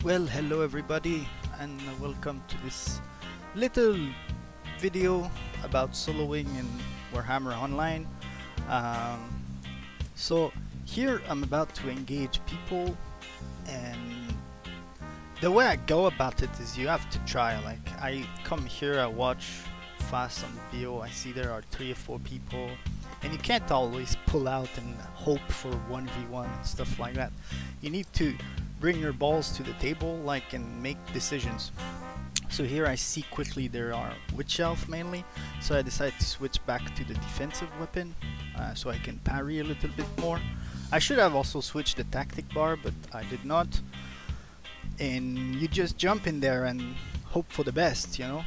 Well, hello everybody, and welcome to this little video about soloing in Warhammer Online. Um, so here I'm about to engage people, and the way I go about it is you have to try. Like, I come here, I watch fast on the video, I see there are 3 or 4 people, and you can't always pull out and hope for 1v1 and stuff like that. You need to bring your balls to the table, like, and make decisions. So here I see quickly there are Witch Elf mainly, so I decided to switch back to the defensive weapon so I can parry a little bit more. I should have also switched the tactic bar, but I did not. And you just jump in there and hope for the best, you know.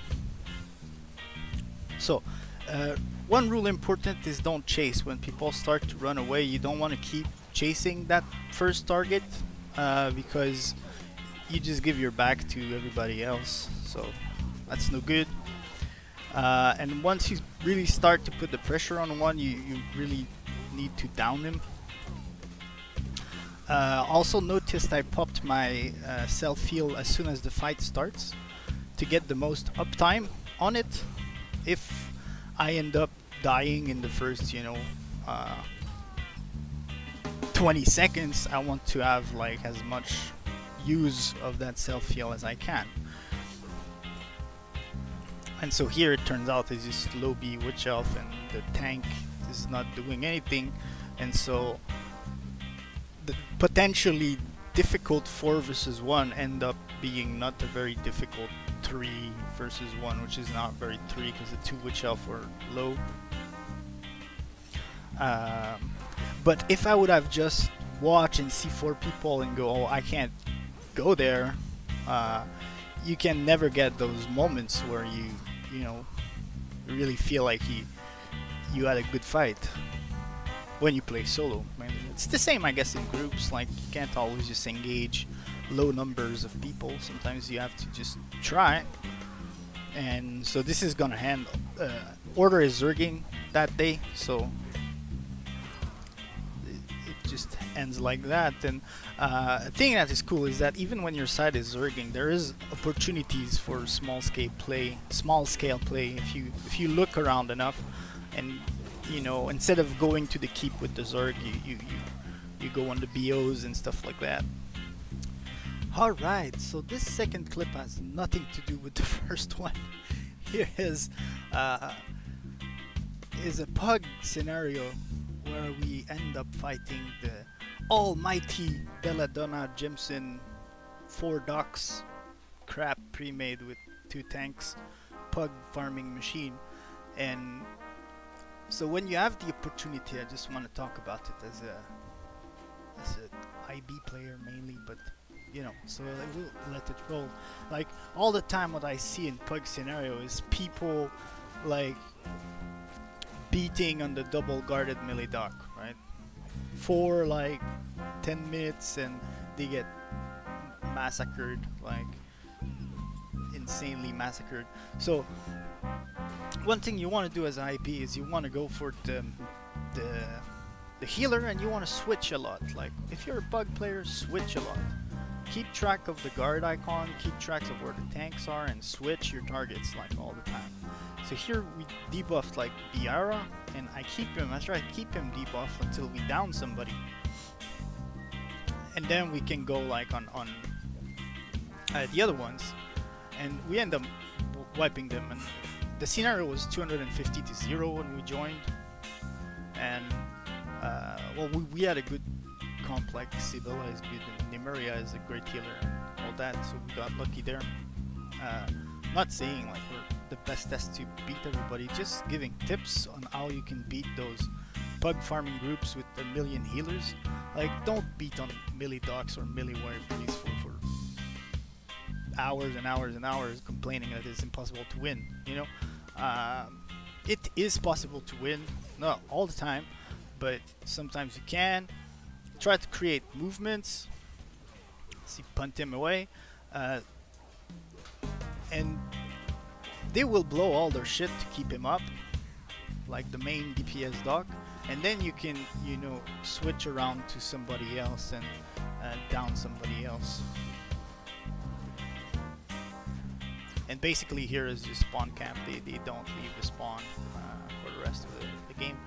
So one rule important is don't chase. When people start to run away, you don't want to keep chasing that first target, because you just give your back to everybody else, so that's no good. And once you really start to put the pressure on one, you really need to down him. Also noticed I popped my self-heal as soon as the fight starts to get the most uptime on it. If I end up dying in the first, 20 seconds, I want to have like as much use of that self-heal as I can. And so here it turns out it's just low B Witch Elf and the tank is not doing anything, and so the potentially difficult 4 versus 1 end up being not a very difficult 3 versus 1, which is not very 3 because the 2 Witch Elf were low. But if I would have just watched and see 4 people and go, oh, I can't go there, you can never get those moments where you really feel like you had a good fight when you play solo. I mean, it's the same, I guess, in groups. Like, you can't always just engage low numbers of people. Sometimes you have to just try. And so this is gonna handle. Order is zerging that day, so just ends like that. And a thing that is cool is that even when your side is zerging, there is opportunities for small scale play. If you look around enough, and instead of going to the keep with the zerg, you go on the BOs and stuff like that. Alright, so this second clip has nothing to do with the first one. Here is a pug scenario where we end up fighting the almighty Belladonna Jimson 4 docks crap pre-made with 2 tanks pug farming machine. And so when you have the opportunity, I just want to talk about it as a IB player mainly, but so I will let it roll. Like, all the time what I see in pug scenario is people like beating on the double guarded melee dock, right? For like 10 minutes and they get massacred, like insanely massacred. So one thing you want to do as an IB is you want to go for the healer, and you want to switch a lot. Like, if you're a bug player, switch a lot. Keep track of the guard icon, keep track of where the tanks are, and switch your targets like all the time. So here we debuffed like Biara, and I try to keep him debuffed until we down somebody. And then we can go like on the other ones, and we end up wiping them. And the scenario was 250 to 0 when we joined, and well, we had a good comp. Like Sibilla is good and Nimeria is a great healer and all that, so we got lucky there. Not saying like we're the best test to beat everybody, just giving tips on how you can beat those pug farming groups with a million healers. Like, don't beat on melee docks or melee wire police for hours and hours and hours complaining that it's impossible to win. It is possible to win, not all the time, but sometimes you can. Try to create movements. See, punt him away, and they will blow all their shit to keep him up, like the main DPS dock, and then you can switch around to somebody else and down somebody else. And basically here is just spawn camp. They don't leave the spawn for the rest of the game.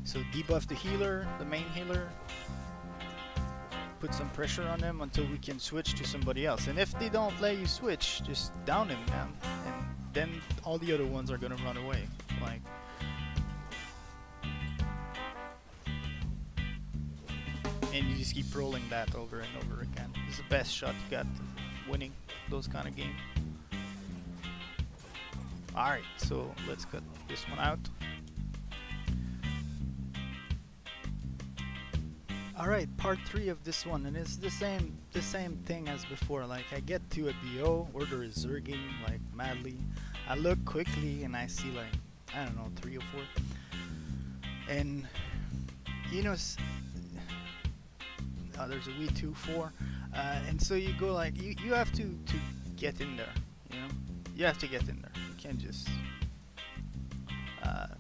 So debuff the healer, the main healer. Put some pressure on them until we can switch to somebody else. And if they don't let you switch, just down him, man. And then all the other ones are gonna run away. Like, and you just keep rolling that over and over again. It's the best shot you got winning those kind of games. Alright, so let's cut this one out. Alright, part 3 of this one, and it's the same thing as before. Like, I get to a BO, order is zerging like madly. I look quickly and I see like, I don't know, 3 or 4. And you know, there's a V2, 4, and so you go like, you have to get in there, you know? You have to get in there. You can't just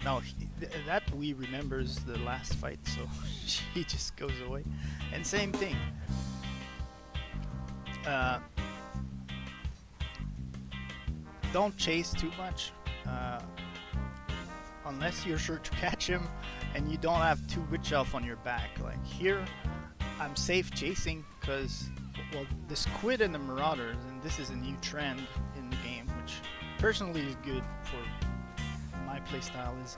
no, that Wii remembers the last fight, so he just goes away. And same thing. Don't chase too much, unless you're sure to catch him and you don't have 2 witch elf on your back. Like here, I'm safe chasing because, well, the squid and the marauders, and this is a new trend in the game, which personally is good for my playstyle, is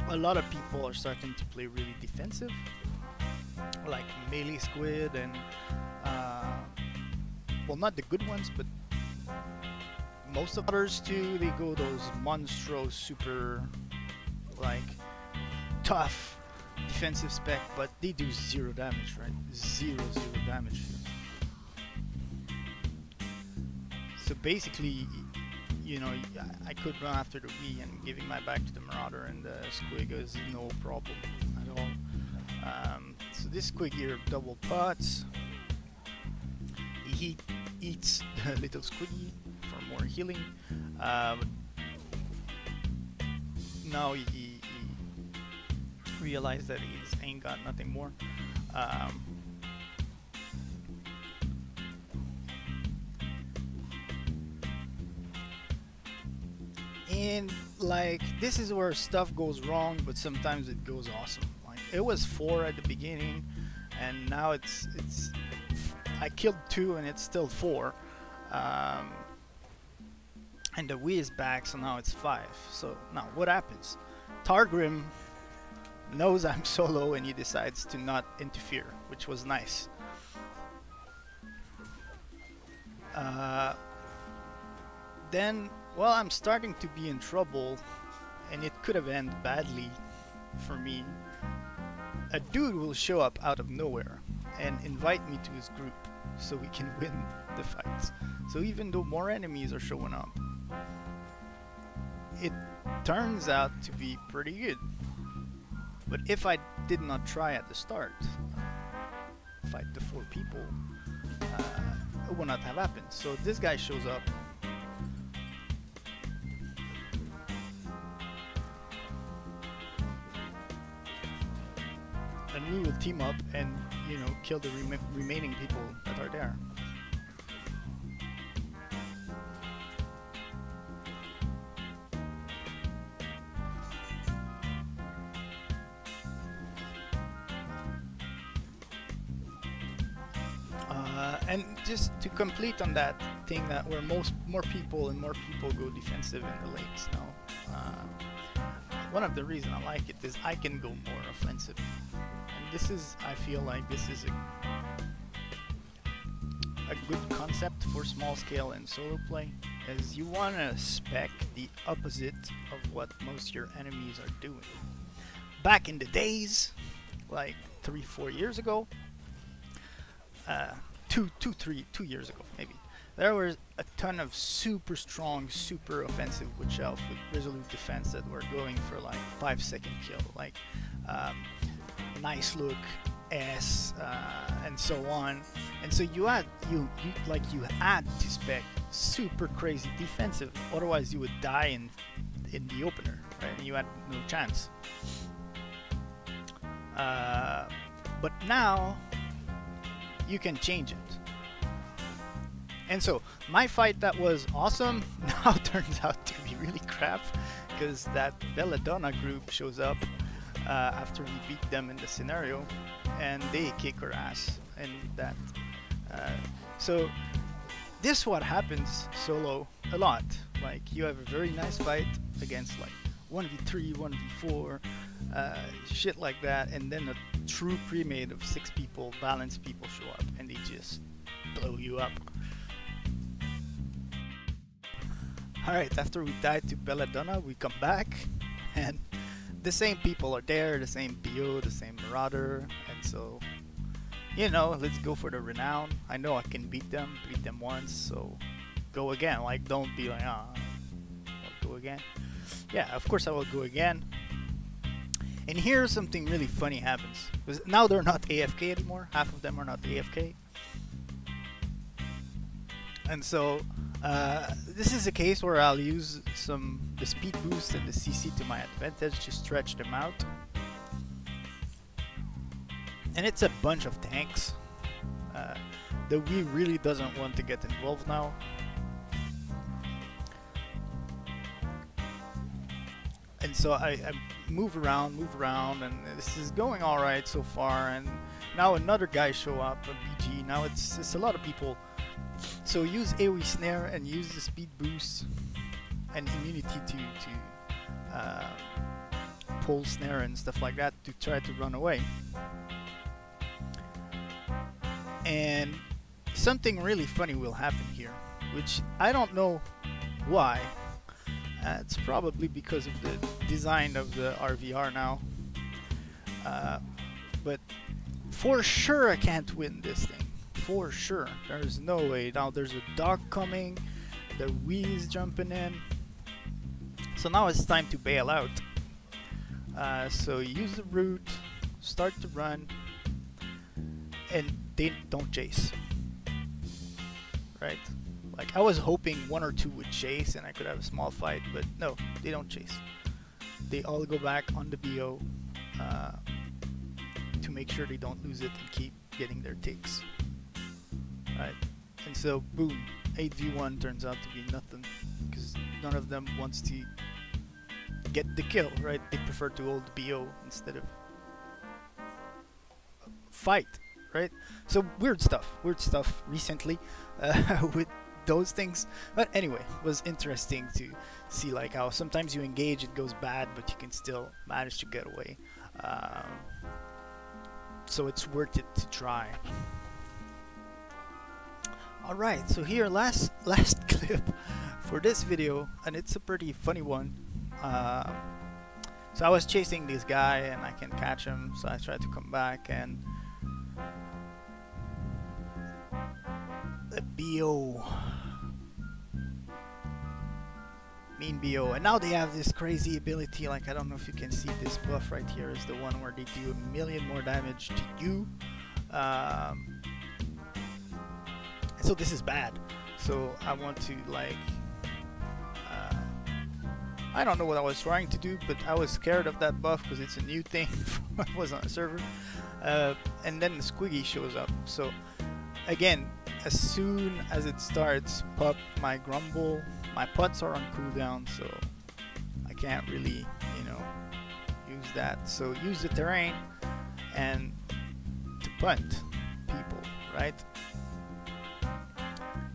a lot of people are starting to play really defensive, like melee squid and well, not the good ones, but most of others too. They go those monstro super like tough defensive spec, but they do 0 damage, right? Zero damage. So basically, you know, I could run after the Wii and giving my back to the Marauder, and the Squig is no problem at all. So this Squig here double pots. He eats the little Squiggy for more healing. Now he realized that he ain't got nothing more. And like, this is where stuff goes wrong, but sometimes it goes awesome. Like, it was 4 at the beginning, and now it's I killed 2 and it's still 4. And the Wii is back, so now it's 5. So now what happens? Targrim knows I'm solo and he decides to not interfere, which was nice. Then, well, I'm starting to be in trouble, and it could have ended badly for me. A dude will show up out of nowhere and invite me to his group so we can win the fights. So even though more enemies are showing up, it turns out to be pretty good. But if I did not try at the start, fight the 4 people, it would not have happened. So this guy shows up. And we will team up and, you know, kill the remaining people that are there. And just to complete on that thing, that where more people go defensive in the lanes now. One of the reasons I like it is I can go more offensive. And this is, I feel like this is a good concept for small scale and solo play, as you want to spec the opposite of what most of your enemies are doing. Back in the days, like 3-4 years ago, 2 years ago maybe, there was a ton of super strong, super offensive witch elf with resolute defense that were going for like 5-second kill, like nice look, S, and so on. And so you had you had to spec super crazy defensive, otherwise you would die in the opener, right? And you had no chance. But now you can change it. And so my fight that was awesome now turns out to be really crap, because that Belladonna group shows up after we beat them in the scenario, and they kick our ass. And that so this what happens solo a lot. Like, you have a very nice fight against like 1v3, 1v4, shit like that, and then a true pre-made of 6 people, balanced people show up, and they just blow you up. Alright, after we died to Belladonna, we come back, and the same people are there, the same PO, the same Marauder, and so, you know, let's go for the renown. I know I can beat them once, so go again. Like, don't be like, I'll go again. Yeah, of course I will go again. And here something really funny happens. Because now they're not AFK anymore. Half of them are not AFK. And so this is a case where I'll use the speed boost and the CC to my advantage to stretch them out. And it's a bunch of tanks that we really doesn't want to get involved now. And so I move around, and this is going alright so far. And now another guy show up, a BG. Now it's a lot of people. So use AoE snare and use the speed boost and immunity to pull snare and stuff like that to try to run away. And something really funny will happen here, which I don't know why. It's probably because of the design of the RVR now. But for sure I can't win this thing. For sure. There's no way. Now there's a dog coming. The Wii is jumping in. So now it's time to bail out. So use the route, start to run, and they don't chase. Right? Like, I was hoping 1 or 2 would chase and I could have a small fight, but no, they don't chase. They all go back on the BO to make sure they don't lose it and keep getting their ticks. Right? And so, boom, 8v1 turns out to be nothing, because none of them wants to get the kill, right? They prefer to hold the BO instead of fight, right? So weird stuff recently with those things. But anyway, it was interesting to see like how sometimes you engage, it goes bad, but you can still manage to get away. So it's worth it to try. Alright, so here last clip for this video, and it's a pretty funny one. So I was chasing this guy and I can catch him, so I tried to come back, and the BO, mean BO, and now they have this crazy ability. Like, I don't know if you can see this buff right here is the one where they do 1 million more damage to you. So this is bad. So I want to like, I don't know what I was trying to do, but I was scared of that buff because it's a new thing when I was on a server. And then the Squiggy shows up. So again, as soon as it starts, pop my Grumble. My pots are on cooldown, so I can't really, you know, use that. So use the terrain and to punt people, right?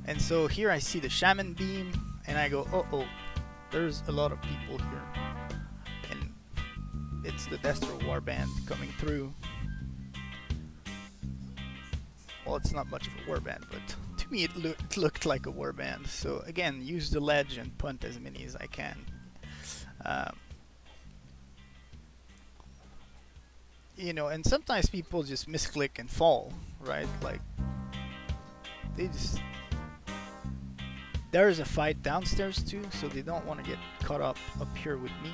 And so here I see the Shaman Beam, and I go, oh, there's a lot of people here. And it's the Destro Warband coming through. Well, it's not much of a warband, but to me it looked like a warband. So again, use the ledge and punt as many as I can. You know, and sometimes people just misclick and fall, right? Like, they just... There is a fight downstairs too, so they don't want to get caught up here with me.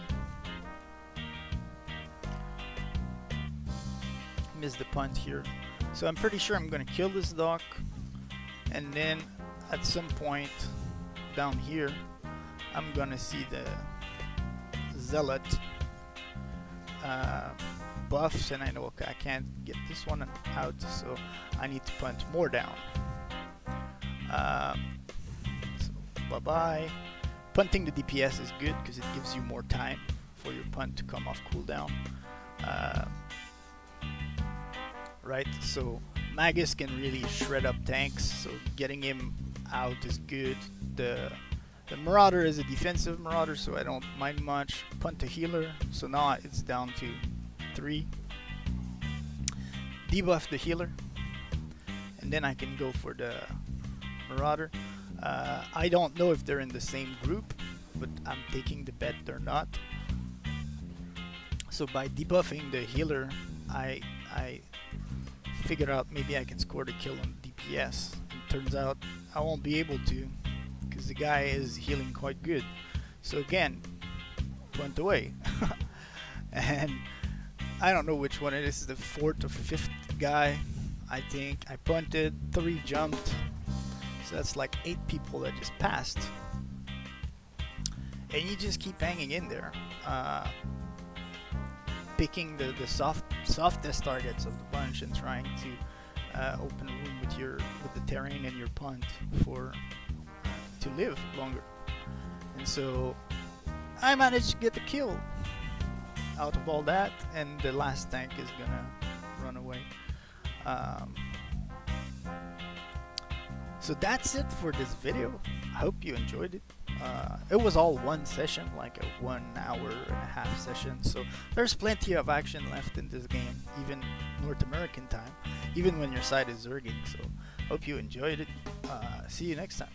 Missed the punt here. So I'm pretty sure I'm gonna kill this doc, and then at some point down here I'm gonna see the Zealot buffs, and I know, okay, I can't get this one out, so I need to punt more down. So bye bye. Punting the DPS is good because it gives you more time for your punt to come off cooldown. Right, so Magus can really shred up tanks, so getting him out is good. The Marauder is a defensive Marauder, so I don't mind much. Punt a healer, so now it's down to 3. Debuff the healer, and then I can go for the Marauder. I don't know if they're in the same group, but I'm taking the bet they're not. So by debuffing the healer, I figured out maybe I can score the kill on DPS. It turns out I won't be able to, because the guy is healing quite good. So again, punt away. And I don't know which one it is. This is the 4th or 5th guy, I think. I punted, 3 jumped. So that's like 8 people that just passed. And you just keep hanging in there. Picking the softest targets of the bunch and trying to open room with the terrain and your punt for to live longer. And so I managed to get the kill out of all that, and the last tank is gonna run away. So that's it for this video. I hope you enjoyed it. It was all one session, like a 1 hour and a half session, so there's plenty of action left in this game, even North American time, even when your side is zerging. So hope you enjoyed it. See you next time.